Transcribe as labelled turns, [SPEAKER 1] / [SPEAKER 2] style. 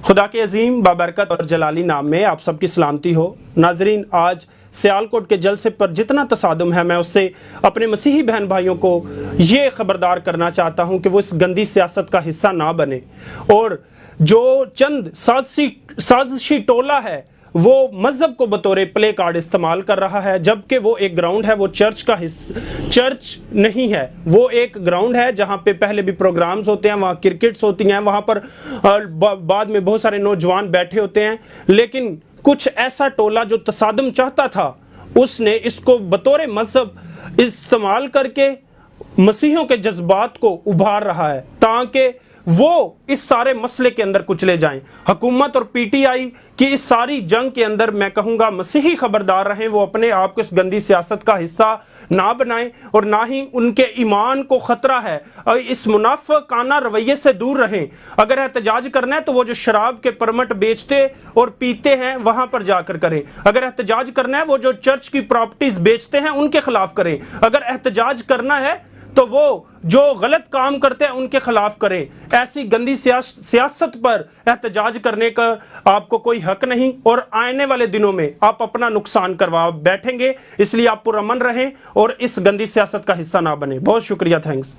[SPEAKER 1] خدا کے عظیم بابرکت اور جلالی نام میں آپ سب کی سلامتی ہو۔ ناظرین، آج سیالکوٹ کے جلسے پر جتنا تصادم ہے، میں اس سے اپنے مسیحی بہن بھائیوں کو یہ خبردار کرنا چاہتا ہوں کہ وہ اس گندی سیاست کا حصہ نہ بنے، اور جو چند سازشی ٹولہ ہے وہ مذہب کو بطور پلے کارڈ استعمال کر رہا ہے، جبکہ وہ ایک گراؤنڈ ہے، وہ چرچ نہیں ہے، وہ ایک گراؤنڈ ہے جہاں پہ پہلے بھی پروگرامز ہوتے ہیں، وہاں کرکٹس ہوتی ہیں، وہاں پر بعد میں بہت سارے نوجوان بیٹھے ہوتے ہیں، لیکن کچھ ایسا ٹولہ جو تصادم چاہتا تھا، اس نے اس کو بطور مذہب استعمال کر کے مسیحیوں کے جذبات کو ابھار رہا ہے تاکہ وہ اس سارے مسئلے کے اندر کچلے جائیں۔ حکومت اور پی ٹی آئی کی اس ساری جنگ کے اندر میں کہوں گا مسیحی خبردار رہیں، وہ اپنے آپ کو اس گندی سیاست کا حصہ نہ بنائیں، اور نہ ہی ان کے ایمان کو خطرہ ہے، اور اس منافقانہ رویے سے دور رہیں۔ اگر احتجاج کرنا ہے تو وہ جو شراب کے پرمٹ بیچتے اور پیتے ہیں وہاں پر جا کر کریں۔ اگر احتجاج کرنا ہے وہ جو چرچ کی پراپرٹیز بیچتے ہیں ان کے خلاف کریں۔ اگر احتجاج کرنا ہے تو وہ جو غلط کام کرتے ہیں ان کے خلاف کریں۔ ایسی گندی سیاست پر احتجاج کرنے کا آپ کو کوئی حق نہیں، اور آنے والے دنوں میں آپ اپنا نقصان کروا بیٹھیں گے، اس لیے آپ پرامن رہیں اور اس گندی سیاست کا حصہ نہ بنیں۔ بہت شکریہ، تھینکس۔